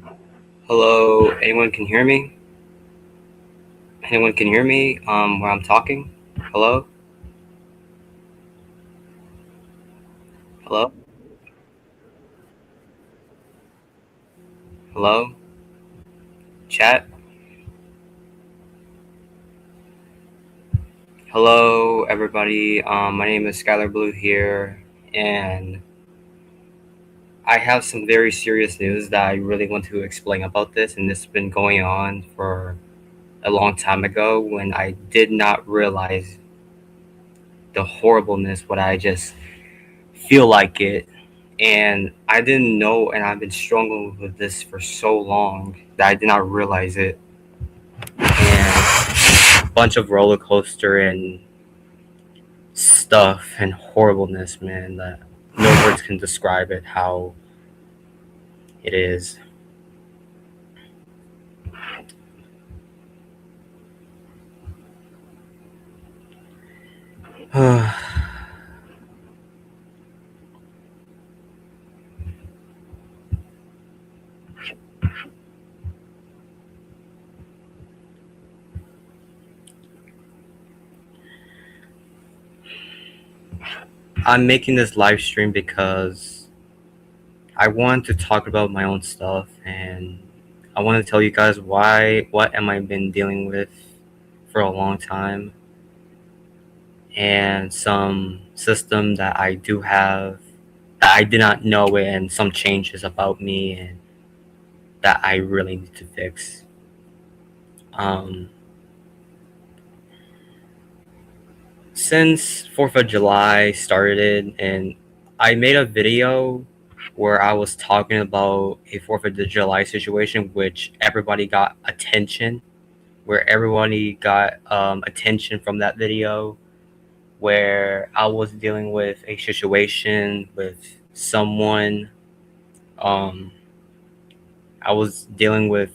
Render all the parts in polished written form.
Hello, anyone can hear me? Anyone can hear me where I'm talking? Hello? Hello? Hello? Chat? Hello, everybody. My name is Skylar Blue here, and I have some very serious news that I really want to explain about this, and this has been going on for a long time ago when I did not realize the horribleness, what I just feel like it. And I didn't know, and I've been struggling with this for so long that I did not realize it. And a bunch of roller coaster and stuff and horribleness, man, that no words can describe it how it is. I'm making this live stream because I want to talk about my own stuff, and I want to tell you guys what am I been dealing with for a long time, and some system that I do have that I did not know it, and some changes about me and that I really need to fix. Um, since 4th of July started, and I made a video where I was talking about a 4th of July situation, which everybody got attention, where everybody got attention from that video, where I was dealing with a situation with someone. Um, I was dealing with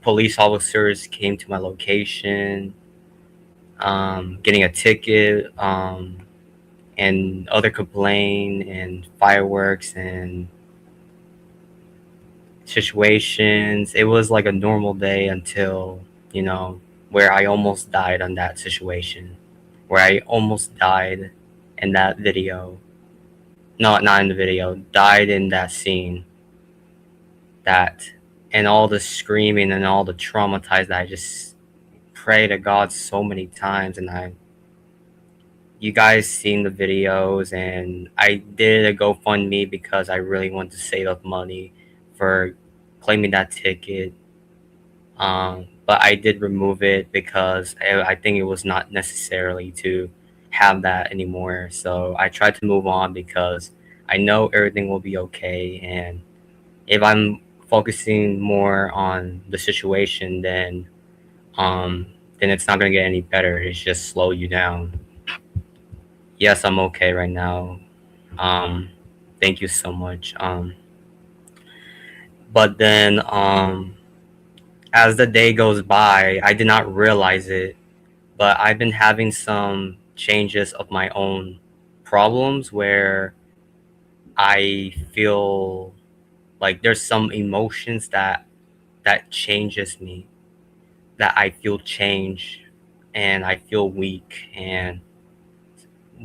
police officers came to my location, getting a ticket, and other complaint and fireworks and situations. It was like a normal day until, you know, where I almost died on that situation, where I almost died in that video. No, not in the video, died in that scene. That and all the screaming and all the traumatized that I just pray to God so many times, and you guys seen the videos, and I did a GoFundMe because I really want to save up money for claiming that ticket. But I did remove it because I think it was not necessarily to have that anymore. So I tried to move on because I know everything will be okay. And if I'm focusing more on the situation, um, then it's not gonna get any better. It's just slow you down. Yes, I'm okay right now. Um, Thank you so much. But then, as the day goes by, I did not realize it, but I've been having some changes of my own problems where I feel like there's some emotions that changes me, that I feel change, and I feel weak, and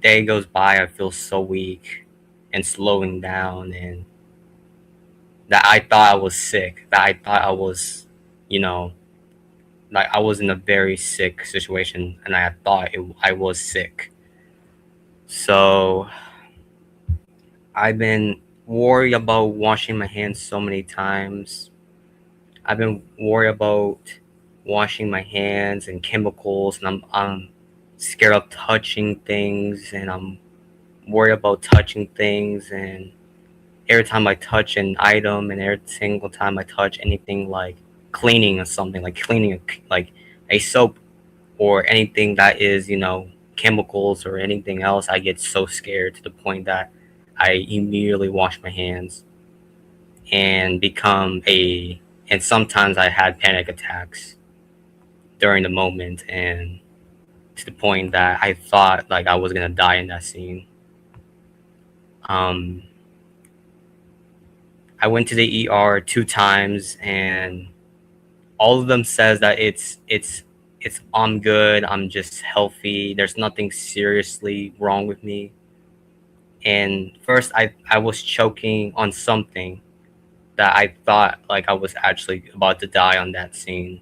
day goes by, I feel so weak and slowing down, and that I thought I was sick, that I thought I was, you know, like I was in a very sick situation, and I thought I was sick. So I've been worried about washing my hands so many times. I've been worried about washing my hands and chemicals, and I'm scared of touching things, and I'm worried about touching things, and every time I touch an item, and every single time I touch anything like cleaning or something, like cleaning like a soap or anything that is, chemicals or anything else, I get so scared to the point that I immediately wash my hands and and sometimes I had panic attacks during the moment, and to the point that I thought like I was gonna die in that scene. Um, I went to the ER 2 times, and all of them says that it's I'm good. I'm just healthy. There's nothing seriously wrong with me. And first, I was choking on something that I thought like I was actually about to die on that scene.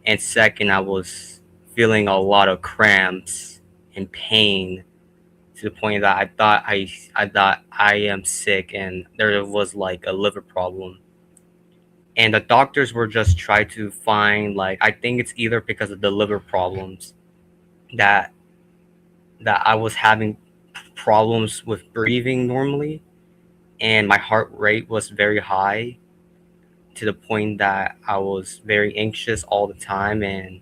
And second, I was feeling a lot of cramps and pain to the point that I thought I am sick and there was like a liver problem. And the doctors were just trying to find, like, I think it's either because of the liver problems that I was having problems with breathing normally, and my heart rate was very high to the point that I was very anxious all the time, and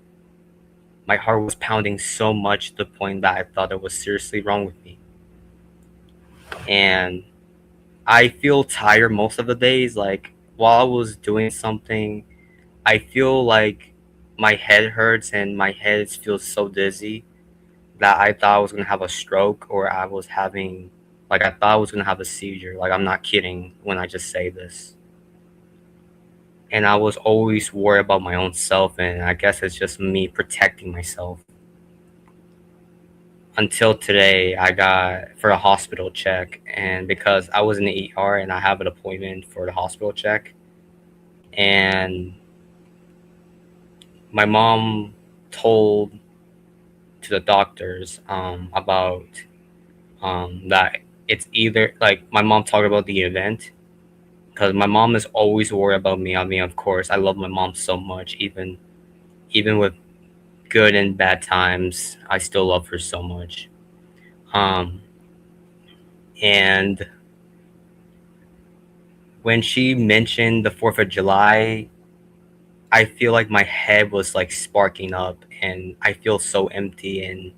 my heart was pounding so much to the point that I thought it was seriously wrong with me. And I feel tired most of the days. Like, while I was doing something, I feel like my head hurts and my head feels so dizzy that I thought I was gonna have a stroke, or I was having, like, I thought I was gonna have a seizure. Like, I'm not kidding when I just say this. And I was always worried about my own self, and I guess it's just me protecting myself. Until today, I got for a hospital check, and because I was in the ER and I have an appointment for the hospital check, and my mom told to the doctors about that it's either like my mom talked about the event because my mom is always worried about me. I mean, of course, I love my mom so much, even with good and bad times, I still love her so much. Um, and when she mentioned the 4th of July, I feel like my head was like sparking up, and I feel so empty, and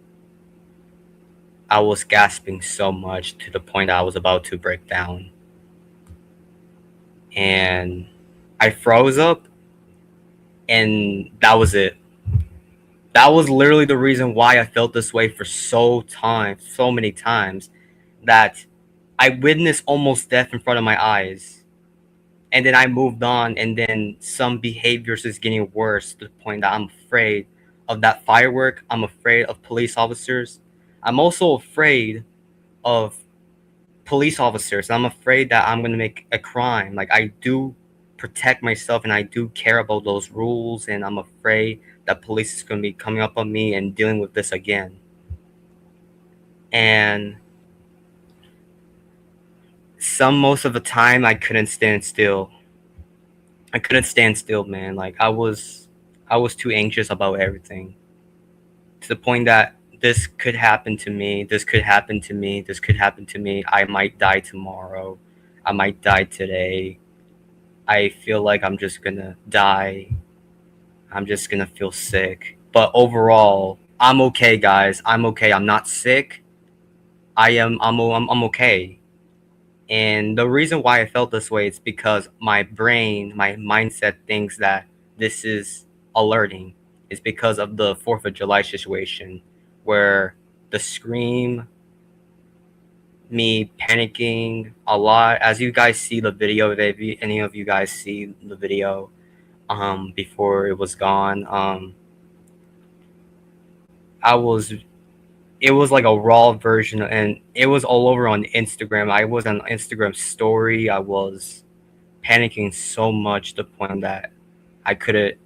I was gasping so much to the point that I was about to break down. And I froze up, and that was it. That was literally the reason why I felt this way for so many times, that I witnessed almost death in front of my eyes. And then I moved on, and then some behaviors is getting worse to the point that I'm afraid of that firework. I'm afraid of police officers. I'm also afraid of police officers. I'm afraid that I'm going to make a crime. Like, I do protect myself and I do care about those rules, and I'm afraid that police is going to be coming up on me and dealing with this again. And most of the time I couldn't stand still. I couldn't stand still, man. Like, I was too anxious about everything to the point that this could happen to me, this could happen to me, this could happen to me. I might die tomorrow. I might die today. I feel like I'm just gonna die. I'm just gonna feel sick. But overall, I'm okay, guys. I'm okay. I'm not sick. I'm okay. And the reason why I felt this way is because my brain, my mindset thinks that this is alerting. It's because of the 4th of July situation where the scream, me panicking a lot. As you guys see the video, if any of you guys see the video before it was gone, I was it was like a raw version, and it was all over on Instagram. I was on Instagram story. I was panicking so much to the point that I couldn't.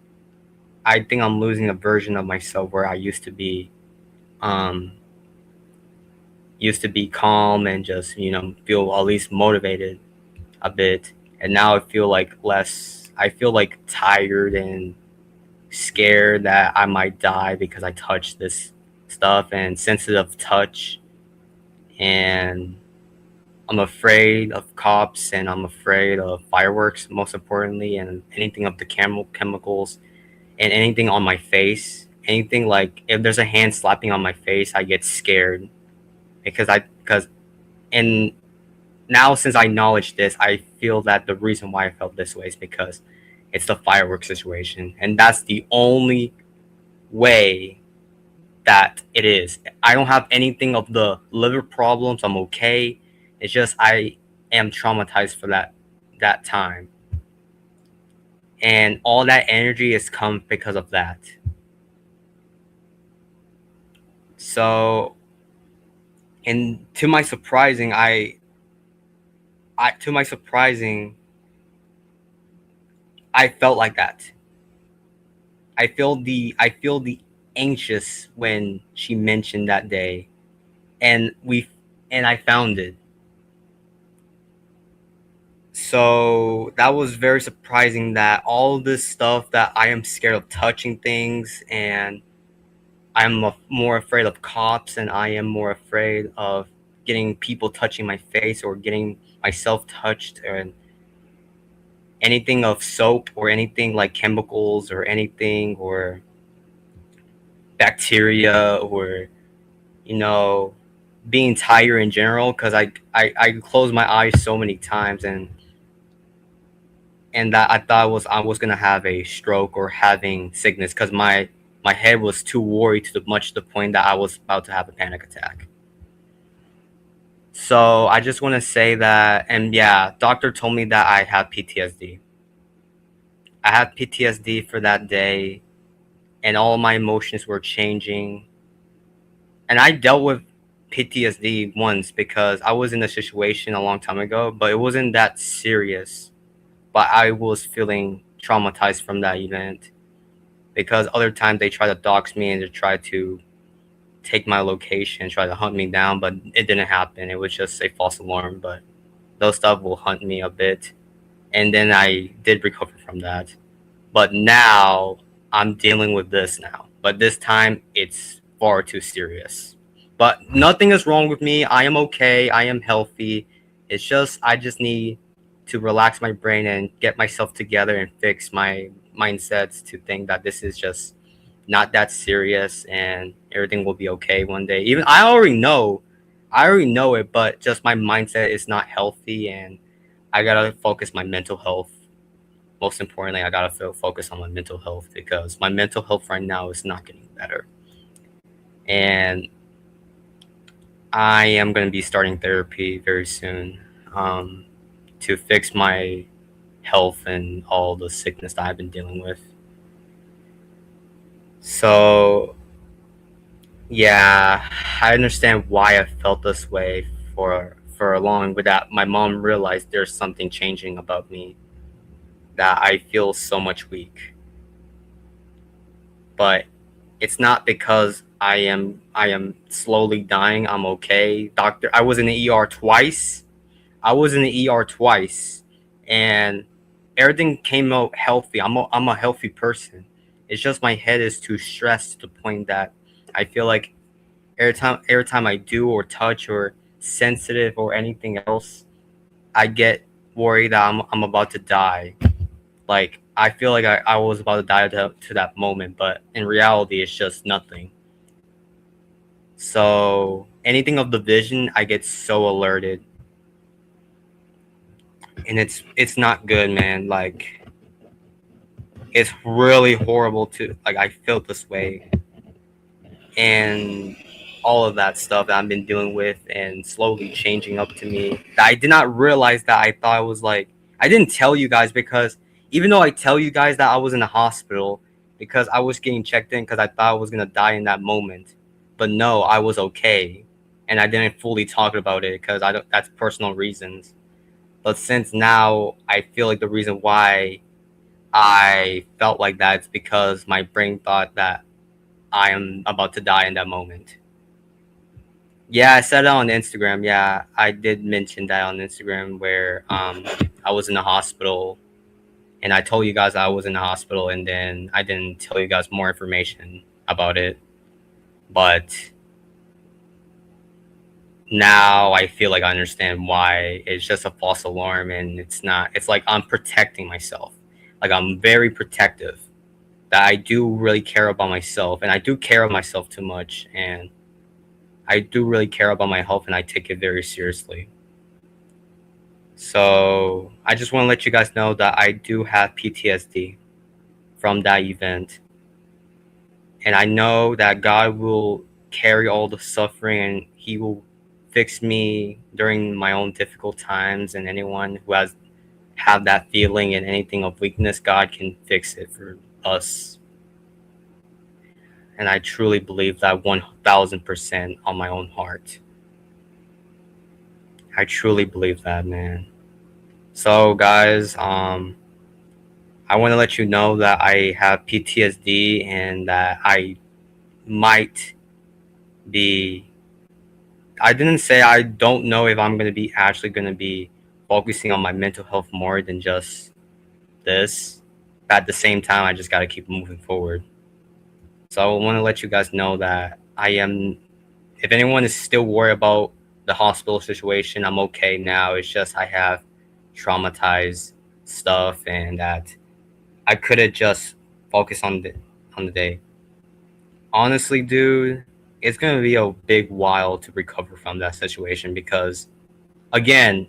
I think I'm losing a version of myself where I um, used to be calm and just feel at least motivated a bit, and now I feel like less. I feel like tired and scared that I might die because I touched this stuff and sensitive touch, and I'm afraid of cops, and I'm afraid of fireworks, most importantly, and anything of the chemicals, and anything on my face. Anything like if there's a hand slapping on my face, I get scared because and now since I acknowledge this, I feel that the reason why I felt this way is because it's the fireworks situation, and that's the only way that it is. I don't have anything of the liver problems. I'm okay. It's just I am traumatized for that time. And all that energy has come because of that. So, and to my surprising, to my surprising, I felt like that. I feel the anxious when she mentioned that day, and I found it. So that was very surprising that all this stuff that I am scared of touching things, and more afraid of cops, and I am more afraid of getting people touching my face or getting myself touched, or anything of soap or anything like chemicals or anything or bacteria or, you know, being tired in general, because I closed my eyes so many times, and that I was gonna have a stroke or having sickness, because my head was too worried to the point that I was about to have a panic attack. So I just want to say that, and yeah, doctor told me that I have PTSD. I had PTSD for that day, and all my emotions were changing. And I dealt with PTSD once because I was in a situation a long time ago, but it wasn't that serious. But I was feeling traumatized from that event, because other times they try to dox me and to try to take my location, try to hunt me down, but it didn't happen. It was just a false alarm. But those stuff will hunt me a bit, and then I did recover from that. But now I'm dealing with this now. But this time it's far too serious. But nothing is wrong with me. I am okay. I am healthy. It's just I just need to relax my brain and get myself together and fix my mindsets to think that this is just not that serious and everything will be okay one day. Even I already know it, but just my mindset is not healthy, and I gotta focus my mental health. Most importantly, I gotta focus on my mental health, because my mental health right now is not getting better. And I am gonna be starting therapy very soon, to fix my health and all the sickness that I've been dealing with. So yeah, I understand why I felt this way for a long, but that my mom realized there's something changing about me, that I feel so much weak. But it's not because I am slowly dying. I'm okay. Doctor, I was in the ER twice. I was in the ER twice, and everything came out healthy. I'm a healthy person. It's just my head is too stressed to the point that I feel like every time I do or touch or sensitive or anything else, I get worried that I'm about to die. Like I feel like I was about to die to that moment, but in reality, it's just nothing. So anything of the vision, I get so alerted, and it's not good, man. Like it's really horrible to like I felt this way, and all of that stuff that I've been dealing with and slowly changing up to me. That I did not realize that I thought it was like I didn't tell you guys, because even though I tell you guys that I was in the hospital because I was getting checked in because I thought I was gonna die in that moment, but no, I was okay, and I didn't fully talk about it because I don't. That's personal reasons. But since now I feel like the reason why I felt like that is because my brain thought that I am about to die in that moment. Yeah, I said it on Instagram. Yeah, I did mention that on Instagram where I was in the hospital, and I told you guys I was in the hospital, and then I didn't tell you guys more information about it. But now I feel like I understand why it's just a false alarm, and it's not. It's like I'm protecting myself. Like I'm very protective. That I do really care about myself, and I do care of myself too much, and I do really care about my health, and I take it very seriously. So I just want to let you guys know that I do have PTSD from that event. And I know that God will carry all the suffering, and He will fix me during my own difficult times, and anyone who has have that feeling and anything of weakness, God can fix it for us. And I truly believe that 1000% on my own heart. I truly believe that, man. So, guys, I want to let you know that I have PTSD and that I might be. I didn't say I don't know if I'm going to be actually going to be focusing on my mental health more than just this. But at the same time, I just got to keep moving forward. So I want to let you guys know that I am. If anyone is still worried about the hospital situation, I'm okay now. It's just I have traumatized stuff, and that I could have just focused on the day. Honestly, dude, it's gonna be a big while to recover from that situation because, again,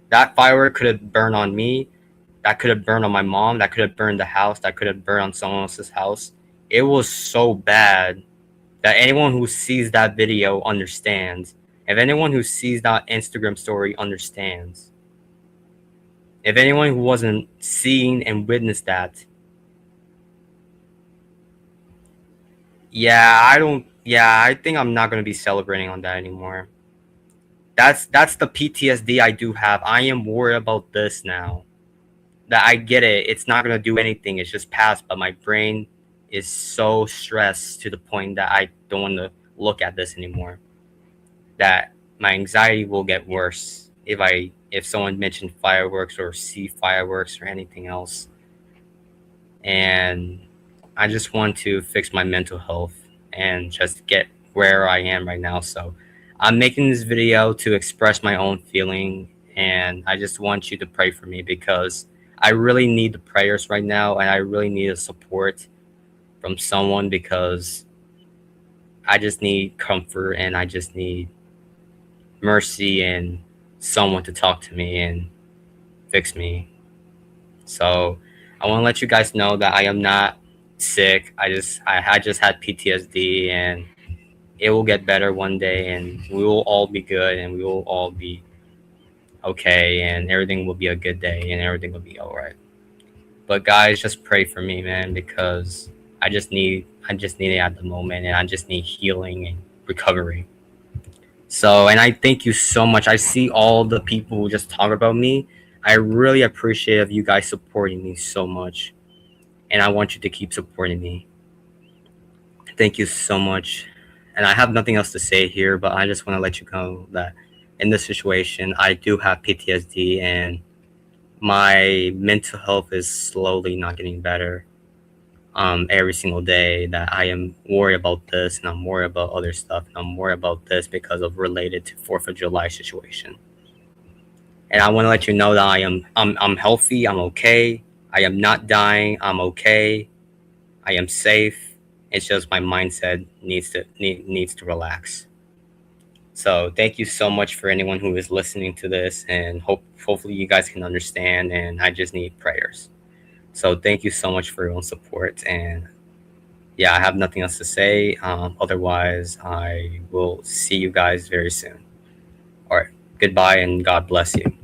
that firework could have burned on me, that could have burned on my mom, that could have burned the house, that could have burned on someone else's house. It was so bad that anyone who sees that video understands. If anyone who sees that Instagram story understands. If anyone who wasn't seeing and witnessed that, I think I'm not gonna be celebrating on that anymore. That's the PTSD I do have. I am worried about this now. That I get it. It's not gonna do anything. It's just past, but my brain is so stressed to the point that I don't want to look at this anymore. That my anxiety will get worse if someone mentioned fireworks or see fireworks or anything else. And I just want to fix my mental health and just get where I am right now. So I'm making this video to express my own feeling, and I just want you to pray for me because I really need the prayers right now, and I really need the support from someone because I just need comfort and I just need mercy and someone to talk to me and fix me. So I want to let you guys know that I am not sick. I just had PTSD, and it will get better one day, and we will all be good, and we will all be okay, and everything will be a good day, and everything will be all right. But guys, just pray for me, man, because I just need it at the moment, and I just need healing and recovery. So, and I thank you so much. I see all the people who just talk about me. I really appreciate you guys supporting me so much, and I want you to keep supporting me. Thank you so much. And I have nothing else to say here, but I just want to let you know that in this situation, I do have PTSD, and my mental health is slowly not getting better. Every single day that I am worried about this, and I'm worried about other stuff, and I'm worried about this because of related to 4th of July situation. And I want to let you know that I'm healthy, I'm okay, I am not dying, I'm okay, I am safe. It's just my mindset needs to relax. So thank you so much for anyone who is listening to this, and hopefully you guys can understand, and I just need prayers. So thank you so much for your own support, and yeah, I have nothing else to say. Otherwise, I will see you guys very soon. All right, goodbye, and God bless you.